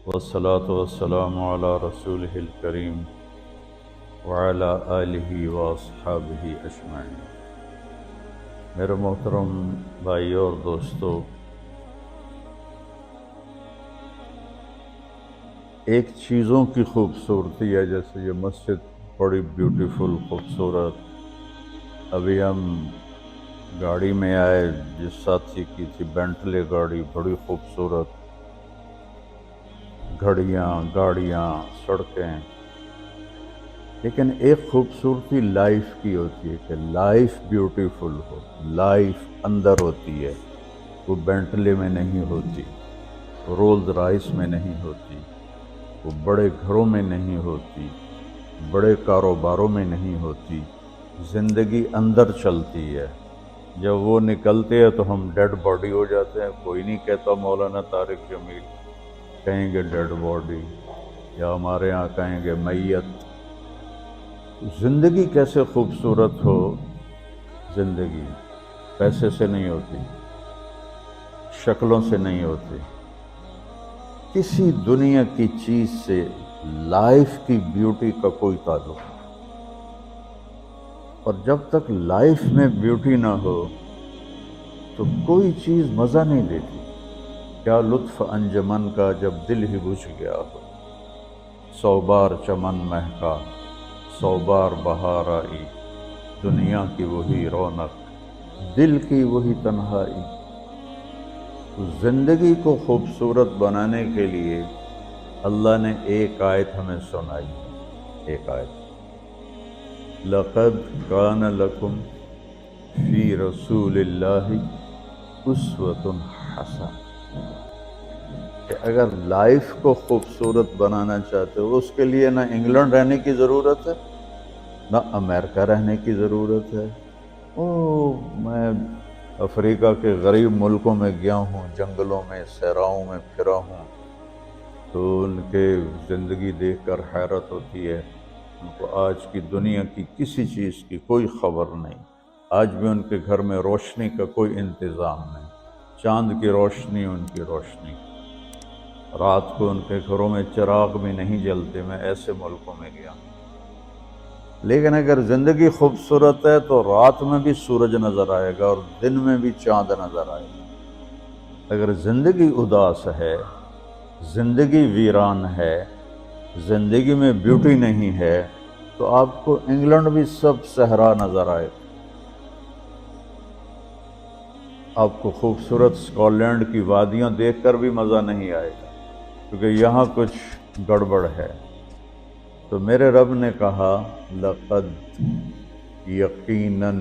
والصلاة والسلام على رسوله الكريم وعلى آلہ واصحابہ اجمعین۔ میرے محترم بھائی اور دوستو، ایک چیزوں کی خوبصورتی ہے، جیسے یہ مسجد بڑی بیوٹیفل خوبصورت۔ ابھی ہم گاڑی میں آئے، جس ساتھی کی تھی بینٹلے گاڑی، بڑی خوبصورت گھڑیاں، گاڑیاں، سڑکیں۔ لیکن ایک خوبصورتی لائف کی ہوتی ہے کہ لائف بیوٹیفل ہو، لائف اندر ہوتی ہے، وہ بینٹلے میں نہیں ہوتی، رولز رائس میں نہیں ہوتی، وہ بڑے گھروں میں نہیں ہوتی، بڑے کاروباروں میں نہیں ہوتی۔ زندگی اندر چلتی ہے۔ جب وہ نکلتے ہیں تو ہم ڈیڈ باڈی ہو جاتے ہیں۔ کوئی نہیں کہتا مولانا طارق جمیل، کہیں گے ڈیڈ باڈی، یا ہمارے ہاں کہیں گے میت۔ زندگی کیسے خوبصورت ہو؟ زندگی پیسے سے نہیں ہوتی، شکلوں سے نہیں ہوتی، کسی دنیا کی چیز سے لائف کی بیوٹی کا کوئی تعلق نہیں۔ اور جب تک لائف میں بیوٹی نہ ہو تو کوئی چیز مزہ نہیں دیتی۔ کیا لطف انجمن کا جب دل ہی بجھ گیا ہو، 100 بار چمن مہکا، 100 بار بہار آئی، دنیا کی وہی رونق، دل کی وہی تنہائی۔ تو زندگی کو خوبصورت بنانے کے لیے اللہ نے ایک آیت ہمیں سنائی ہے، ایک آیت، لَقَدْ كَانَ لَكُمْ فِي رَسُولِ اللَّهِ أُسْوَةٌ حَسَنَةٌ، کہ اگر لائف کو خوبصورت بنانا چاہتے ہو، اس کے لیے نہ انگلینڈ رہنے کی ضرورت ہے، نہ امریکہ رہنے کی ضرورت ہے۔ میں افریقہ کے غریب ملکوں میں گیا ہوں، جنگلوں میں، صحراؤں میں پھرا ہوں، تو ان کے زندگی دیکھ کر حیرت ہوتی ہے۔ ان کو آج کی دنیا کی کسی چیز کی کوئی خبر نہیں۔ آج بھی ان کے گھر میں روشنی کا کوئی انتظام نہیں، چاند کی روشنی ان کی روشنی، رات کو ان کے گھروں میں چراغ بھی نہیں جلتے۔ میں ایسے ملکوں میں گیا ہوں۔ لیکن اگر زندگی خوبصورت ہے تو رات میں بھی سورج نظر آئے گا اور دن میں بھی چاند نظر آئے گا۔ اگر زندگی اداس ہے، زندگی ویران ہے، زندگی میں بیوٹی نہیں ہے، تو آپ کو انگلینڈ بھی سب صحرا نظر آئے گا۔ آپ کو خوبصورت اسکاٹ لینڈ کی وادیاں دیکھ کر بھی مزہ نہیں آئے گا، کیونکہ یہاں کچھ گڑبڑ ہے۔ تو میرے رب نے کہا، لقد، یقیناً،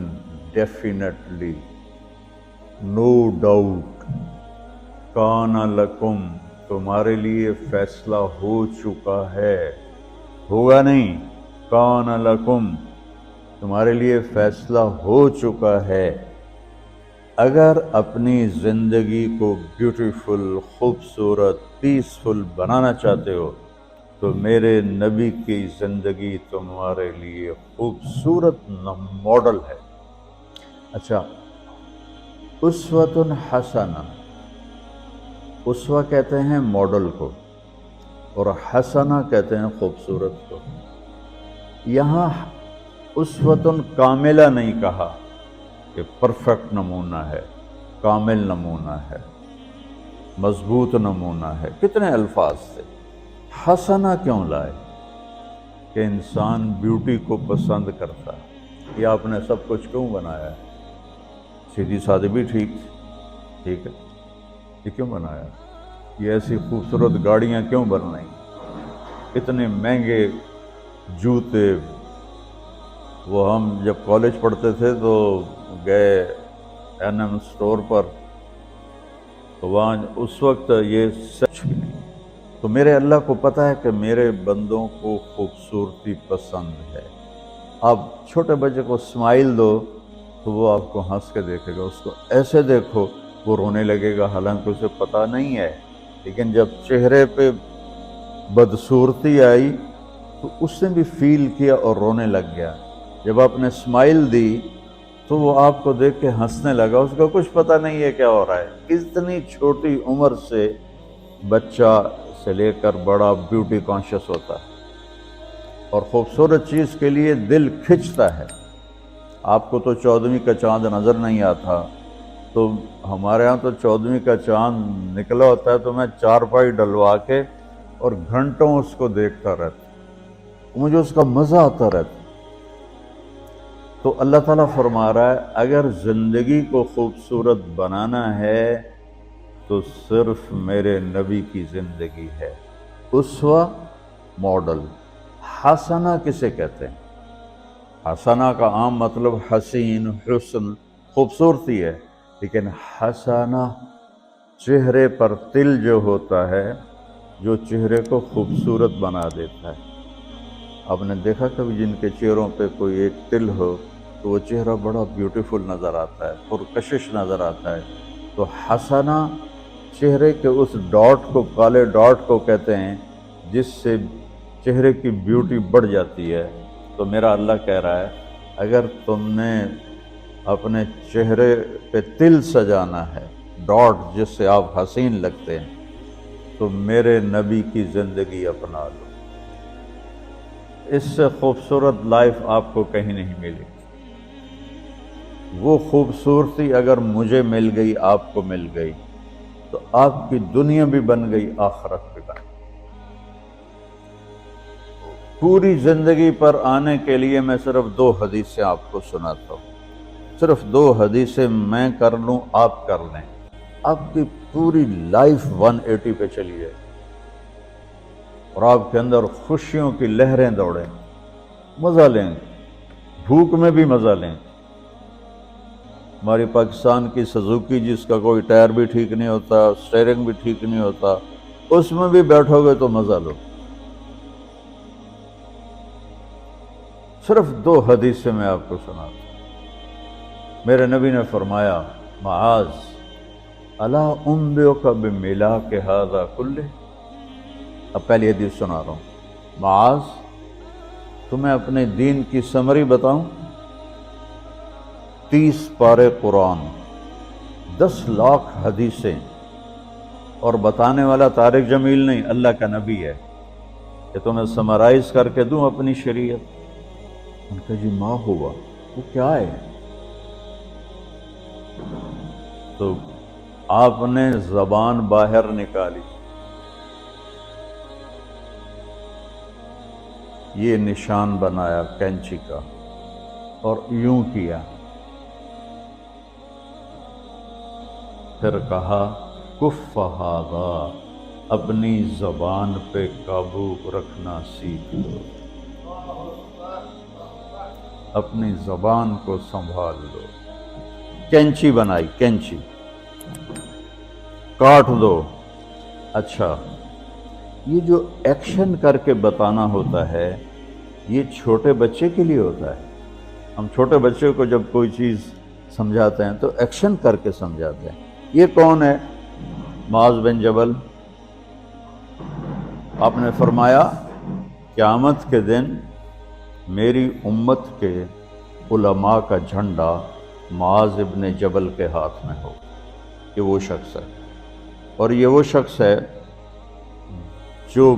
ڈیفینیٹلی، نو ڈاؤٹ، کان لکم، تمہارے لیے فیصلہ ہو چکا ہے، ہوگا نہیں، کان لکم، تمہارے لیے فیصلہ ہو چکا ہے۔ اگر اپنی زندگی کو بیوٹیفل، خوبصورت، پیسفل بنانا چاہتے ہو تو میرے نبی کی زندگی تمہارے لیے خوبصورت ماڈل ہے۔ اچھا، اسوۃ حسنہ، اسوہ کہتے ہیں ماڈل کو، اور حسنہ کہتے ہیں خوبصورت کو۔ یہاں اسوۃ کاملہ نہیں کہا کہ پرفیکٹ نمونہ ہے، کامل نمونہ ہے، مضبوط نمونہ ہے، کتنے الفاظ تھے۔ حسنہ کیوں لائے؟ کہ انسان بیوٹی کو پسند کرتا ہے۔ یہ آپ نے سب کچھ کیوں بنایا ہے؟ سیدھی سادی بھی ٹھیک ہے، یہ کیوں بنایا؟ یہ ایسی خوبصورت گاڑیاں کیوں بنائیں؟ اتنے مہنگے جوتے۔ وہ ہم جب کالج پڑھتے تھے تو گئے این اسٹور پر، تو وہاں اس وقت یہ سچ بھی نہیں۔ تو میرے اللہ کو پتہ ہے کہ میرے بندوں کو خوبصورتی پسند ہے۔ آپ چھوٹے بچے کو اسمائل دو تو وہ آپ کو ہنس کے دیکھے گا، اس کو ایسے دیکھو وہ رونے لگے گا، حالانکہ اسے پتہ نہیں ہے۔ لیکن جب چہرے پہ بدصورتی آئی تو اس نے بھی فیل کیا اور رونے لگ گیا۔ جب آپ نے اسمائل دی تو وہ آپ کو دیکھ کے ہنسنے لگا، اس کو کچھ پتہ نہیں ہے کیا ہو رہا ہے۔ اتنی چھوٹی عمر سے بچہ سے لے کر بڑا بیوٹی کانشیس ہوتا ہے اور خوبصورت چیز کے لیے دل کھنچتا ہے۔ آپ کو تو 14ویں کا چاند نظر نہیں آتا، تو ہمارے ہاں تو 14ویں کا چاند نکلا ہوتا ہے تو میں چارپائی ڈلوا کے اور گھنٹوں اس کو دیکھتا رہتا، مجھے اس کا مزہ آتا رہتا۔ تو اللہ تعالیٰ فرما رہا ہے اگر زندگی کو خوبصورت بنانا ہے تو صرف میرے نبی کی زندگی ہے۔ اسوہ، ماڈل۔ حسنہ کسے کہتے ہیں؟ حسنہ کا عام مطلب حسین، حسن، خوبصورتی ہے، لیکن حسنہ چہرے پر تل جو ہوتا ہے، جو چہرے کو خوبصورت بنا دیتا ہے۔ آپ نے دیکھا کبھی جن کے چہروں پہ کوئی ایک تل ہو تو وہ چہرہ بڑا بیوٹیفل نظر آتا ہے، پرکشش نظر آتا ہے۔ تو حسنہ چہرے کے اس ڈاٹ کو، کالے ڈاٹ کو کہتے ہیں جس سے چہرے کی بیوٹی بڑھ جاتی ہے۔ تو میرا اللہ کہہ رہا ہے اگر تم نے اپنے چہرے پہ تل سجانا ہے، ڈاٹ جس سے آپ حسین لگتے ہیں، تو میرے نبی کی زندگی اپنا لو۔ اس سے خوبصورت لائف آپ کو کہیں نہیں ملے گی۔ وہ خوبصورتی اگر مجھے مل گئی، آپ کو مل گئی، تو آپ کی دنیا بھی بن گئی، آخرت بھی بن گئی۔ پوری زندگی پر آنے کے لیے میں صرف 2 حدیثیں آپ کو سناتا ہوں، صرف 2 حدیثیں میں کر لوں، آپ کر لیں، آپ کی پوری لائف 180 پہ چلی جائے اور آپ کے اندر خوشیوں کی لہریں دوڑیں، مزہ لیں، بھوک میں بھی مزہ لیں۔ ہماری پاکستان کی سزوکی جس کا کوئی ٹائر بھی ٹھیک نہیں ہوتا، سٹیئرنگ بھی ٹھیک نہیں ہوتا، اس میں بھی بیٹھو گے تو مزہ لو۔ صرف 2 حدیثیں میں آپ کو سناتا ہوں۔ میرے نبی نے فرمایا معاذ الا انبئک بملاک ھذا کلہ۔ اب پہلی حدیث سنا رہا ہوں۔ معاذ تمہیں اپنے دین کی سمری بتاؤں؟ 30 پارے قرآن، 10 لاکھ حدیثیں، اور بتانے والا طارق جمیل نہیں، اللہ کا نبی ہے، کہ تمہیں سمرائز کر کے دوں اپنی شریعت۔ ان کا جی ماں ہوا، وہ کیا ہے؟ تو آپ نے زبان باہر نکالی، یہ نشان بنایا کینچی کا اور یوں کیا، پھر کہا کف ھذا، اپنی زبان پہ قابو رکھنا سیکھ لو، اپنی زبان کو سنبھال لو۔ کینچی بنائی، کینچی، کاٹ دو۔ اچھا، یہ جو ایکشن کر کے بتانا ہوتا ہے یہ چھوٹے بچے کے لیے ہوتا ہے۔ ہم چھوٹے بچے کو جب کوئی چیز سمجھاتے ہیں تو ایکشن کر کے سمجھاتے ہیں۔ یہ کون ہے؟ معاذ بن جبل۔ آپ نے فرمایا قیامت کے دن میری امت کے علماء کا جھنڈا معاذ ابن جبل کے ہاتھ میں ہو۔ یہ وہ شخص ہے، اور یہ وہ شخص ہے جو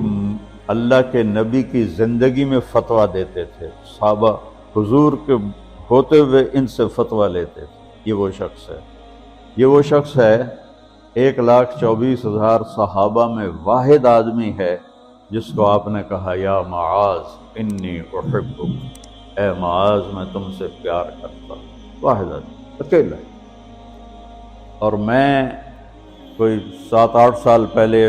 اللہ کے نبی کی زندگی میں فتویٰ دیتے تھے، صحابہ حضور کے ہوتے ہوئے ان سے فتویٰ لیتے تھے۔ یہ وہ شخص ہے، یہ وہ شخص ہے 1,24,000 صحابہ میں واحد آدمی ہے جس کو آپ نے کہا یا معاذ انی احبک، اے معاذ میں تم سے پیار کرتا ہوں۔ واحد آدمی، اکیلا۔ اور میں کوئی 7-8 سال پہلے